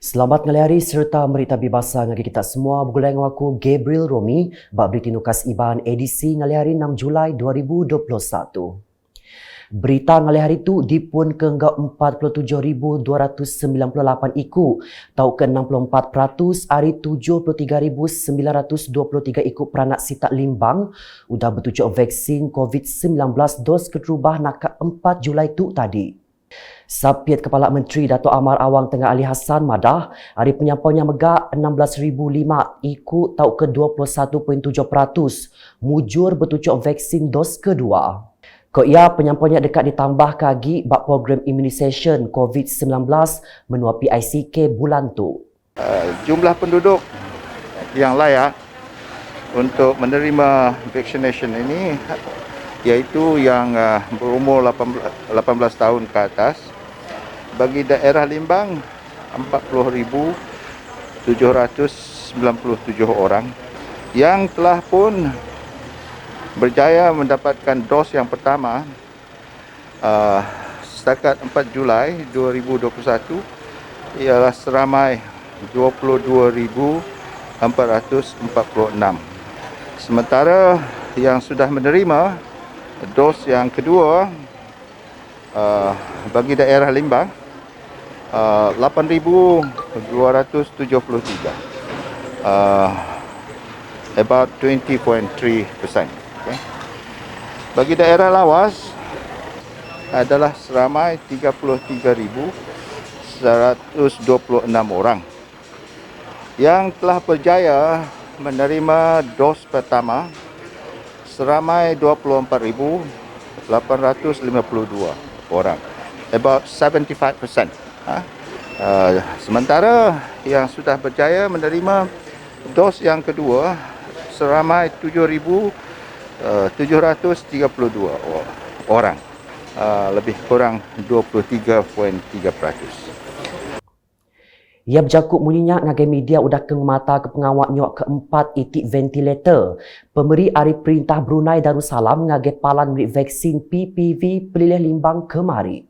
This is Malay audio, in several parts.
Selamat ngelihari serta merita bebasa ngagi kita semua bergulai dengan aku Gabriel Romi bab berita nukas iban edisi ngelihari 6 Julai 2021. Berita ngelihari itu dipun ke 47,298 iku tau ke 64% hari 73,923 iku peranak sitak limbang udah bertujuk vaksin COVID-19 dos keterubah nak 4 Julai tu tadi. Sapiat Kepala Menteri Dato' Amar Awang Tengah Ali Hassan madah hari penyampainya megak 16,005 ikut tau ke 21.7% mujur bertujuk vaksin dos kedua. Ko ia penyampainya dekat ditambah kagi bak program immunisation COVID-19 menua PICK bulan tu. Jumlah penduduk yang layak untuk menerima vaccination ini iaitu yang berumur 18 tahun ke atas. Bagi daerah Limbang 40,797 orang yang telah pun berjaya mendapatkan dos yang pertama setakat 4 Julai 2021 ialah seramai 22,446. Sementara yang sudah menerima dos yang kedua bagi daerah Limbang 8,273, about 20.3%. Okay. Bagi daerah Lawas adalah seramai 33,126 orang yang telah berjaya menerima dos pertama seramai 24,852 orang, about 75%. Sementara yang sudah berjaya menerima dos yang kedua seramai 7,732 orang, lebih kurang 23.3%. Ia berjakut munyinya ngagai media udah keng mata ke pengawak nyok keempat itik ventilator. Pemberi hari perintah Brunei Darussalam ngagai palan beri vaksin PPV pelilih limbang kemari.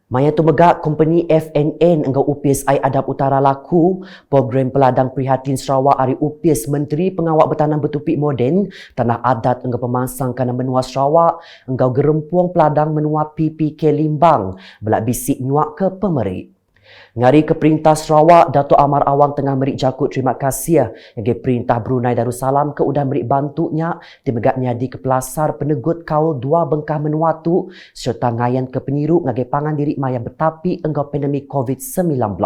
Maya tu megak company FNN engkau UPS Ai Adab Utara laku program peladang prihatin Sarawak hari UPS Menteri Pengawak Bertanam Bertupik Moden Tanah Adat engkau pemangsang kana menua Sarawak engkau gerempuang peladang menua PPK limbang belak bisik nyuak ke pemerik. Ngari ke Perintah Sarawak, Dato' Amar Awang tengah merik jakut terima kasih ngagi Perintah Brunei Darussalam ke udah merik bantunya di megaknya di kepelasar penegut kaul dua bengkah menua tu serta ngayan ke penyiru ngagi pangan diri maya betapi engkau pandemik COVID-19.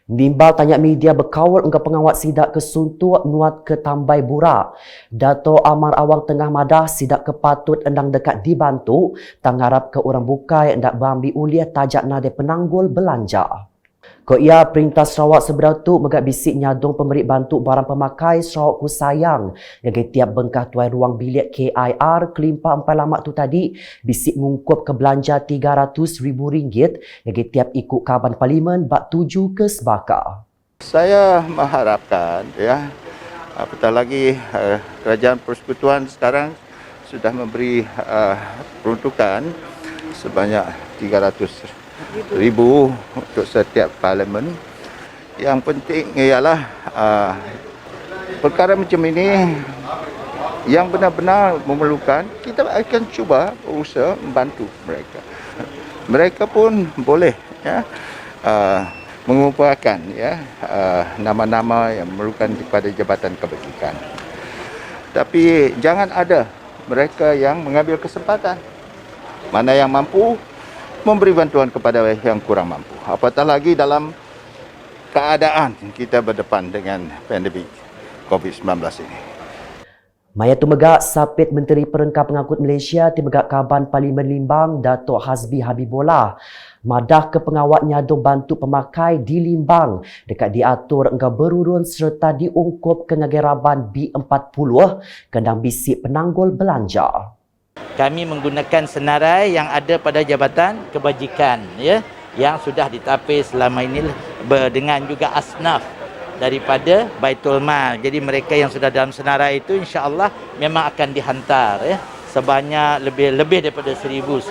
Bimbal tanya media berkawal engkau pengawat sidak ke Suntuk nuat ke Tambai Bura. Dato' Amar Awang tengah madah sidak ke patut endang dekat dibantu tang harap ke orang bukai ndak bambi uliah tajak nade penanggul belanja. Ko ia Perintah Sarawak seberau tu megak bisik nyadong pemerik bantu barang pemakai Sarawak ku sayang yang tiap bengkah tuai ruang bilik KIR kelimpa empat lamak tu tadi bisik ngungkup ke belanja RM300,000 yang tiap ikut Kaban Parlimen bak 7 ke Sebaka. Saya mengharapkan apatah lagi Kerajaan Persekutuan sekarang sudah memberi peruntukan sebanyak 300,000 untuk setiap parlimen. Yang penting ialah perkara macam ini yang benar-benar memerlukan, kita akan cuba berusaha membantu mereka. Mereka pun boleh mengumpulkan nama-nama yang memerlukan kepada Jabatan Kebajikan. Tapi jangan ada mereka yang mengambil kesempatan. Mana yang mampu memberi bantuan kepada yang kurang mampu. Apatah lagi dalam keadaan kita berdepan dengan pandemik COVID-19 ini. Maya tu megak sapit Menteri Perengkap Pengangkut Malaysia di megak Kaban Parlimen Limbang Dato' Hazbi Habibullah madah ke pengawatnya do bantu pemakai di Limbang dekat diatur engkau berurun serta diungkup ke ngageraban B40 kendang bisik penanggul belanja. Kami menggunakan senarai yang ada pada Jabatan Kebajikan yang sudah ditapis selama ini dengan juga asnaf daripada Baitul Mal. Jadi mereka yang sudah dalam senarai itu insya-Allah memang akan dihantar sebanyak lebih daripada 1000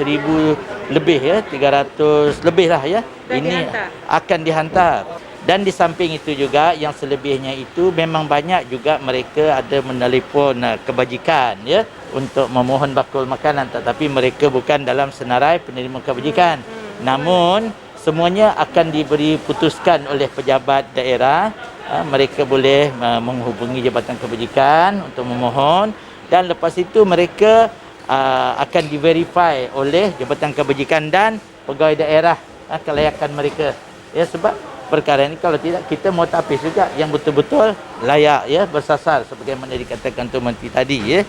lebih ya, 300 lebih lah ya. Ini akan dihantar. Dan di samping itu juga yang selebihnya itu memang banyak juga mereka ada menelefon kebajikan ya untuk memohon bakul makanan, tetapi mereka bukan dalam senarai penerima kebajikan. Namun semuanya akan diberi putuskan oleh pejabat daerah. Mereka boleh menghubungi Jabatan Kebajikan untuk memohon, dan lepas itu mereka akan diverify oleh Jabatan Kebajikan dan pegawai daerah kelayakan mereka. Ya, sebab perkara ini kalau tidak kita mau tapis juga yang betul-betul layak ya, bersasar sebagaimana dikatakan tu Menteri tadi ya.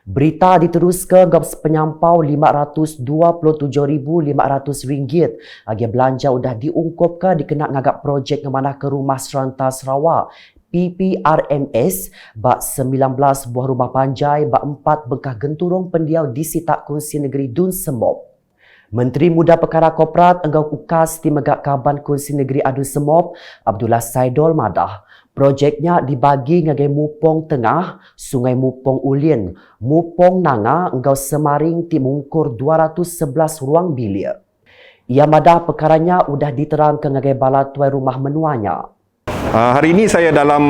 Berita diteruskan gab penyampau RM527,500 agi belanja sudah diungkapkan dikena ngagak projek ngemanah ke Rumah Seranta Sarawak PPRMS bak 19 buah rumah panjai bak 4 bekah genturong pendiau di Sitak Kunsi Negeri Dun Semop. Menteri Muda Perkara Korporat Enggau Ukas di Megak Kaban Kunsi Negeri Adun Semop, Abdullah Saidol madah. Projeknya dibagi ngagai Mupong Tengah, Sungai Mupong Ulin, Mupong Nanga, Enggau Semaring timungkur 211 ruang bilik. Ia madah perkaranya sudah diterangkan ngagai bala tuai rumah menuanya. Hari ini saya dalam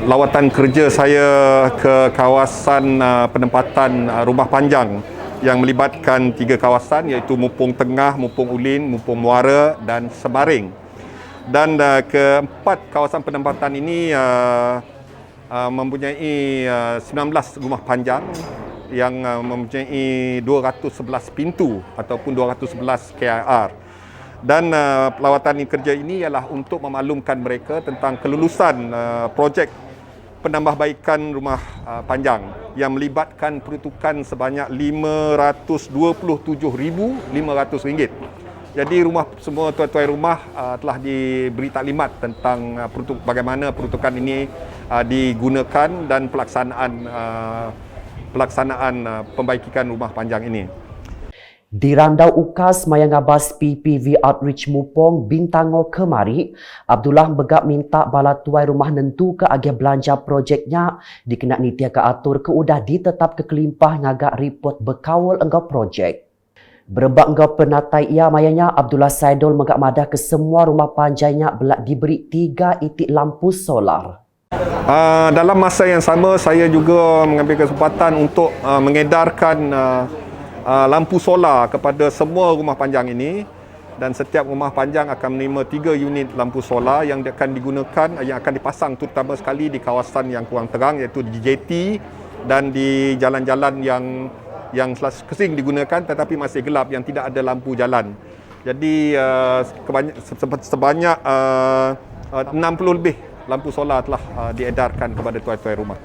lawatan kerja saya ke kawasan penempatan rumah panjang yang melibatkan 3 kawasan iaitu Mupong Tengah, Mupong Ulin, Mupong Muara dan Semaring. Dan keempat kawasan penempatan ini mempunyai 19 rumah panjang yang mempunyai 211 pintu ataupun 211 KIR. Dan lawatan kerja ini ialah untuk memaklumkan mereka tentang kelulusan projek penambahbaikan rumah panjang yang melibatkan peruntukan sebanyak RM527,500. Jadi semua tuan-tuan rumah telah diberi taklimat tentang bagaimana peruntukan ini digunakan dan pelaksanaan pembaikan rumah panjang ini. Di Randau Ukas Mayang Abbas PPV Outreach Mupong Bintango kemari, Abdullah begak minta bala tuai rumah nentu ke agi belanja projeknya dikena nitia ke atur ke udah ditetap ke kelimpah ngagak report bekawal enggau projek. Berebak engkau penatai ia mayanya Abdullah Saidol megak madah ke semua rumah panjainya belak diberi 3 itik lampu solar. Dalam masa yang sama saya juga mengambil kesempatan untuk mengedarkan lampu solar kepada semua rumah panjang ini, dan setiap rumah panjang akan menerima 3 unit lampu solar yang akan digunakan, yang akan dipasang terutama sekali di kawasan yang kurang terang iaitu di JT dan di jalan-jalan yang sering digunakan tetapi masih gelap, yang tidak ada lampu jalan. Jadi sebanyak 60 lebih lampu solar telah diedarkan kepada tuai-tuai rumah.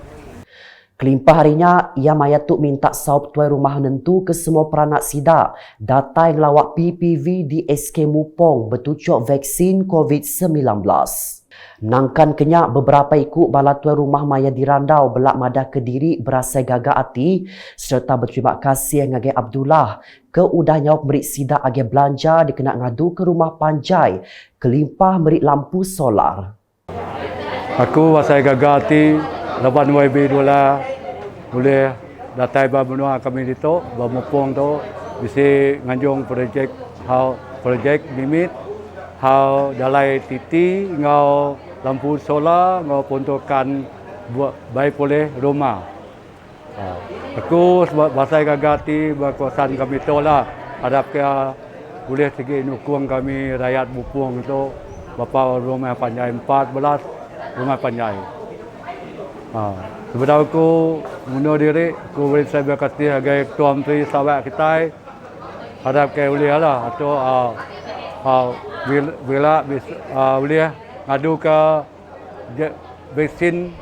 Kelimpah harinya, ia mayatuk minta saup tuai rumah nentu ke semua peranak sida data yang lawak PPV di SK Mupong bertucuk vaksin COVID-19. Nangkan kenyak beberapa ikut bala tuai rumah maya di Randau belak madah Kediri berasai gagak hati serta berterima kasih ngagai Abdullah ke udah nyawak merik sida agi belanja dikena ngadu ke rumah panjai kelimpah merik lampu solar. Aku berasai gagak hati lawan YB dola boleh datai benua kami itu Mupong tu bisa nganjung projek limit hau dalai titi ngau lampu solar ngau peruntukan buat baik boleh rumah. Aku bahasa gagati berkuasaan kami tu lah hadap ke boleh segi nukung kami rakyat Mupong itu bapa rumah panjai 14 rumah panjai. Sebenarnya aku bunuh diri, aku beri saya berkati sebagai Ketua Menteri Sarawak kita hadap ke boleh lah atau bila boleh ngadu ke vaksin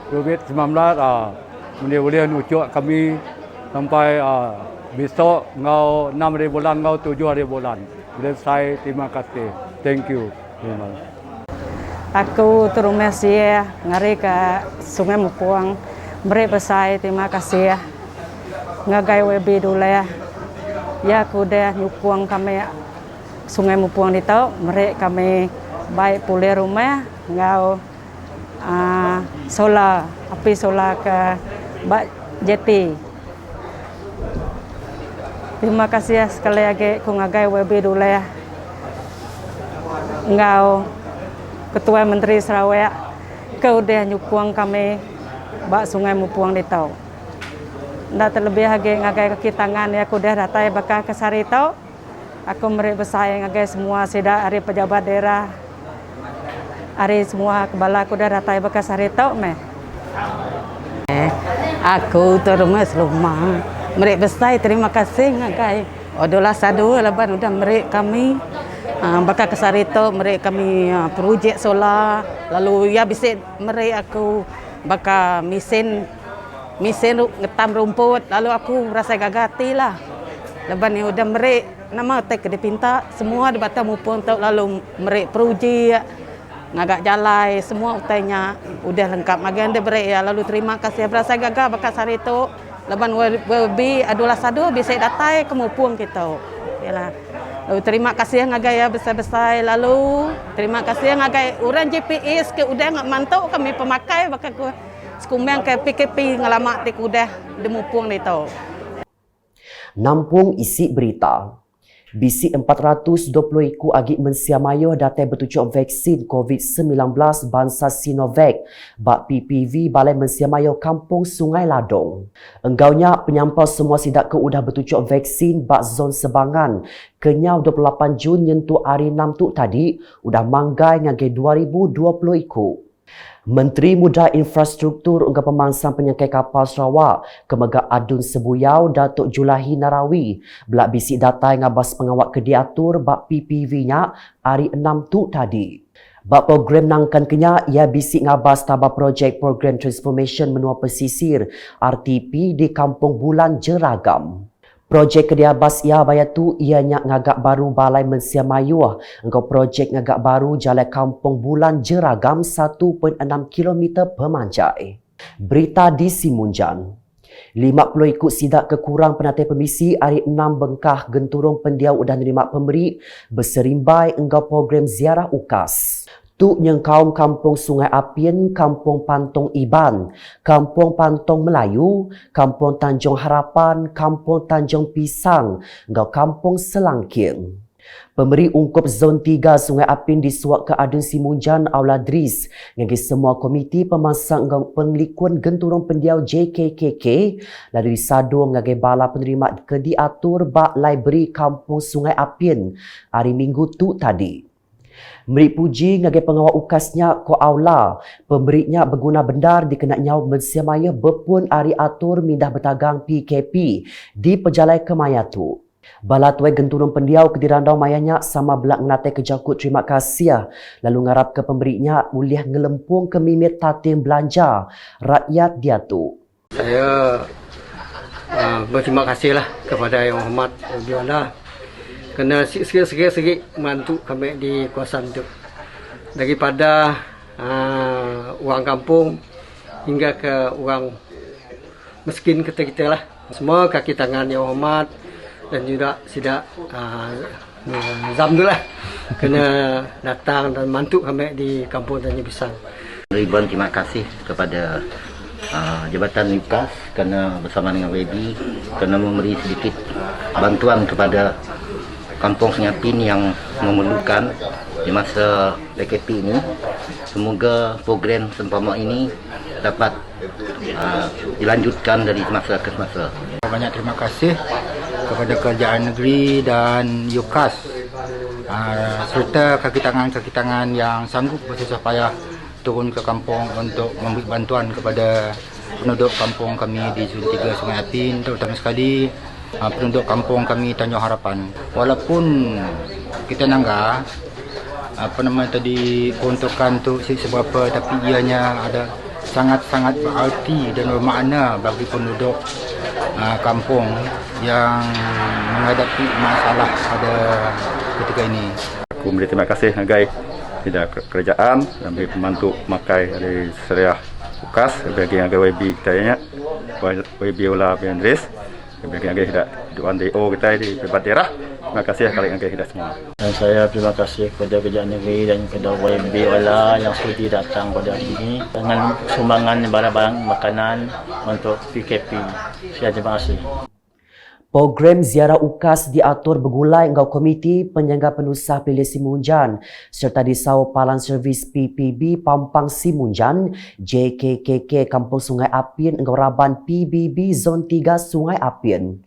COVID-19 boleh nucuk kami sampai besok ngau 6 hari bulan ngau 7 hari bulan. Jadi saya terima kasih. Thank you. Aku terima kasih ngari ke Sungai Mupong. Beri besar terima kasih ngagai WB dulu ya aku dah nyukung kami Sungai Mupong itu beri kami baik pulih rumah ngau solar api solar ke bak jeti Terima kasih sekali lagi ku ngagai WB dulu ya. Engkau Ketua Menteri Sarawak kau udah nyukuang kami bak Sungai Mupuang di tau. Nda terlebih lagi ngagai kaki tangan ya aku dah datai bakal ke Sari tau. Aku meri bersaing ngagai semua sida hari pejabat daerah. Hari semua kepala aku dah datai bakal Sari tau meh. Aku terus rumah. Meri besar terima kasih ngagai. Odolah sadu laban udah meri kami bakal ke Sari tau meri kami projek solar. Lalu ya bisa meri aku bakal mesin ngetam rumput, lalu aku rasa gagati lah. Lepas ni udah merik nama tek dia pinta semua di Batam Mupuang tu, lalu merik peruji ngagak jalai semua utainya udah lengkap magan dia berik ya. Lalu terima kasih berasa gagah bakal Sari tu. Lepas webi adulah sadu bisa datai ke Mupuang kita. Yalah. Lalu terima kasih ngagai ya besar-besar. Lalu terima kasih ngagai orang GPS ke udah ngak mantau kami pemakai bakal ku sekumang ke PKP ngalamak di kudah di Mupuang ni tau. Nampung isi berita. Bisi 420 iku agi mensiamayo datai bertujuk vaksin COVID-19 bangsa Sinovac bak PPV Balai Mensiamayo Kampung Sungai Ladong. Enggaunya penyampau semua sidak ke udah bertujuk vaksin bak zon Sebangan kenyau 28 Jun nyentuh hari 6 tu tadi udah manggai ngage 2020 iku. Menteri Muda Infrastruktur Ungkap Pemangsang Penyangkai Kapal Sarawak Kemegak Adun Sebuyau Datuk Julahi Narawi belak bisik datai ngabas pengawak ke diatur bak PPV-nya hari 6 tu tadi. Bak program nangkan kenya ia bisik ngabas tabah projek program transformation menua pesisir RTP di Kampung Bulan Jeragam. Projek kediabas ia bayatu ianya ngagak baru Balai Mensiamayu engkau projek ngagak baru Jalan Kampung Bulan Jeragam 1.6 km pemanjai. Berita di Simunjan. 50 ikut sidak kekurang penatai pemisi hari 6 Bengkah Genturong Pendiau udah nerima pemberi berserimbai engkau program ziarah UKAS. Tu yang kaum Kampung Sungai Apien, Kampung Pantong Iban, Kampung Pantong Melayu, Kampung Tanjung Harapan, Kampung Tanjung Pisang, engkau Kampung Selangking. Pemberi ungkup Zon 3 Sungai Apien disuak ke Adun Simunjan Aula Dris ngagi semua komiti pemangsang engkau penglikuan Genturong Pendiau JKKK lalu disadu ngagi bala penerima ke diatur bak library Kampung Sungai Apien hari Minggu tu tadi. Meri puji ngagai pengawal ukasnya ko aula, pemberinya berguna bendar dikenal nyau mensiamaya berpun hari atur mindah bertagang PKP di pejalai kemayatu. Bala tuai Genturong Pendiau ke dirandau mayanya sama belak ngatai kejakut terima kasih lalu ngarap ke pemberinya uliah ngelempung ke mimit tatim belanja rakyat dia tu. Saya berterima kasihlah kepada Yang Hormat Biola kerana sikit-sikit membantu kami di kawasan itu. Daripada orang kampung hingga ke orang miskin kita lah. Semua kaki tangan Yang Hormat dan juga sidak Zam tu lah kena datang dan membantu kami di kampung Tanjung Pisang. Ribuan terima kasih kepada Jabatan UKAS kerana bersama dengan WB kerana memberi sedikit bantuan kepada Kampung Sungai Apien yang memerlukan di masa PKP ini. Semoga program seumpama ini dapat dilanjutkan dari masa ke masa. Banyak terima kasih kepada Kerajaan Negeri dan UKAS serta kaki tangan yang sanggup bersusah payah turun ke kampung untuk memberi bantuan kepada penduduk kampung kami di Zon 3 Sungai Apien, terutama sekali penduduk kampung kami Tanjung Harapan. Walaupun kita nanggah peruntukan tu seberapa, tapi ianya ada sangat-sangat berarti dan bermakna bagi penduduk kampung yang menghadapi masalah pada ketika ini. Aku beri terima kasih ngagai tidak kerajaan dan beri pembantu makai dari Seriah UKAS bagi ngagai WB kita WB Ola Bendris bagi ngagai tidak duan DO kita di pejabat daerah. Terima kasih kali ngagai kita semua. Dan saya terima kasih kepada Kerajaan Negeri dan kepada WB Ola yang sudi datang pada hari ini dengan sumbangan barang-barang makanan untuk PKP. Saya terima kasih. Program ziarah UKAS diatur bergulai dengan Komiti Penyangga Penusah Pilih Simunjan serta disau Palan Servis PPB Pampang Simunjan, JKKK Kampung Sungai Apien dengan Raban PBB Zon 3 Sungai Apien.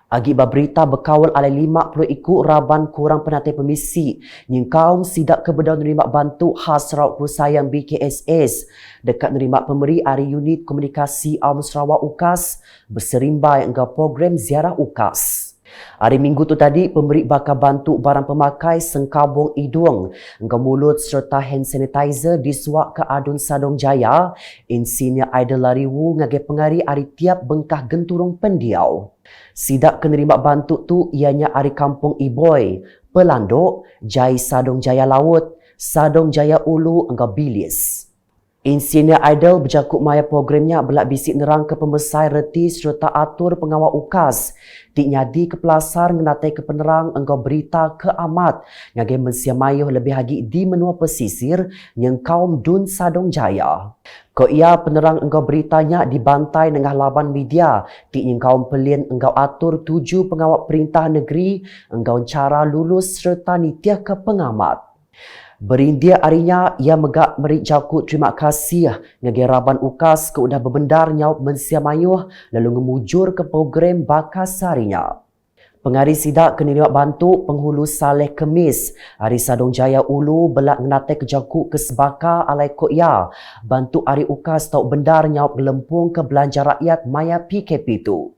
Akibat berita berkawal alai 50 ikut Raban kurang penatai permisi yang kaum sidak kebedaun nerima bantu khas Sarawak Pusayang BKSS dekat nerima pemberi hari unit komunikasi Awam Sarawak UKAS berserimbai dengan program ziarah UKAS. Hari Minggu tu tadi, pemberi bakal bantu barang pemakai sengkabung hidung, dengan mulut serta hand sanitizer disuak ke Adun Sadong Jaya, Insinyur Aidil Lariwu ngagai pengari hari tiap bengkah genturung pendiau. Sidak kenerima bantu tu ianya hari Kampung Iboy, Pelanduk, Jai Sadong Jaya Laut, Sadong Jaya Ulu engkau Bilis. Insinyur Aidil berjakut maya programnya belak bisik nerang ke pembesar reti serta atur pengawal UKAS. Tik nyadi kepelasar ngenatai ke penerang engkau berita ke amat ngagai mensiamayuh lebih lagi di menua pesisir yang kaum Dun Sadong Jaya. Ko ia penerang engkau beritanya dibantai dengan laban media tik yang kaum pelien engkau atur 7 pengawal perintah negeri engkau cara lulus serta nitiah ke pengamat. Berindia harinya, ia megak merik jakut terima kasih ngagai Raban UKAS ke udah berbendar nyau mensiamayuh lalu ngemujur ke program bakas harinya. Pengari sidak keniriak bantu penghulu Saleh Kemis, Hari Sadong Jaya Ulu belak ngenatai kejakut ke sebaka alai koya, bantu Hari UKAS tau bendar nyau gelempung ke belanja rakyat maya PKP tu.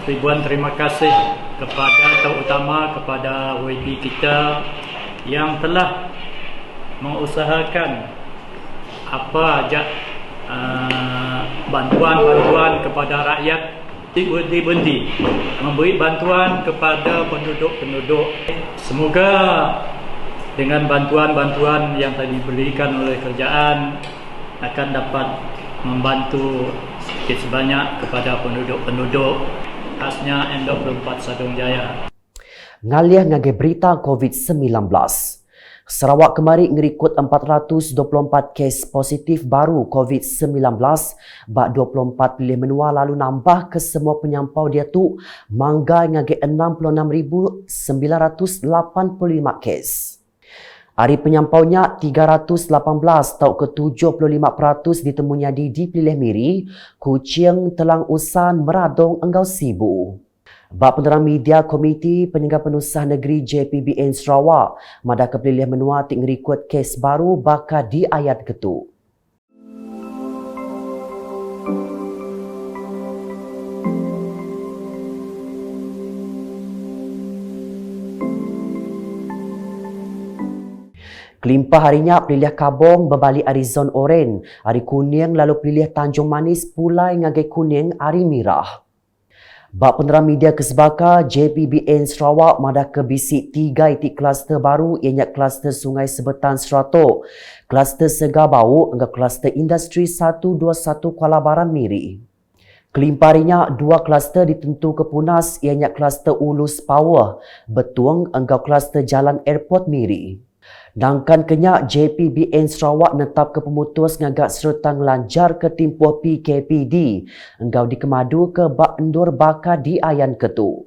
Ribuan terima kasih kepada terutama kepada WB kita yang telah mengusahakan apa aja bantuan-bantuan kepada rakyat diberi memberi bantuan kepada penduduk-penduduk. Semoga dengan bantuan-bantuan yang tadi diberikan oleh kerajaan akan dapat membantu sedikit sebanyak kepada penduduk-penduduk khasnya N24 Sadong Jaya. Ngalih ngagai berita COVID-19. Sarawak kemari ngerikut 424 kes positif baru COVID-19 bak 24 pilih menua lalu nambah ke semua penyampau dia tu manggai ngagai 66,985 kes. Hari penyampaunya 318 tau ke 75% ditemunya di Pilih Miri, Kuching, Telang Usan, Meradong, Enggau Sibu. Bak penerang media Komiti Penyangga Penusah Negeri JPBN Sarawak, Mada Kepilih menua tik ngerikut kes baru bakal di ayat ketu. Kelimpah harinya pilih Kabong berbalik hari zon oren, hari kuning lalu pilih Tanjung Manis pulai ngagai kuning hari merah. Bak penerang media kesebaka JPBN Sarawak madah ke bisik 3 itik kluster baru ianya kluster Sungai Sebetan Seratok, kluster Segar Bau hingga kluster Industri 121 Kuala Baram Miri. Kelimparinya 2 kluster ditentu ke Punas ianya kluster Ulus Power, Betuang hingga kluster Jalan Airport Miri. Dangkan kenyak JPBN Sarawak netap ke pemutus ngagak serta ngelanjar ke timpuh PKPD engkau dikemadu ke bak endur baka di ayan ketu.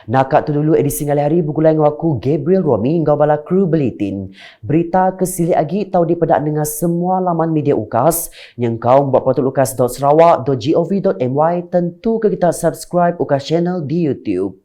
Nakak tu dulu edisi ngali hari bergulai dengan aku Gabriel Romi hingga bala kru Belitin. Berita kesili lagi tahu dipedak dengan semua laman media UKAS yang kau buat portal ukas.sarawak.gov.my tentu ke kita subscribe UKAS channel di YouTube.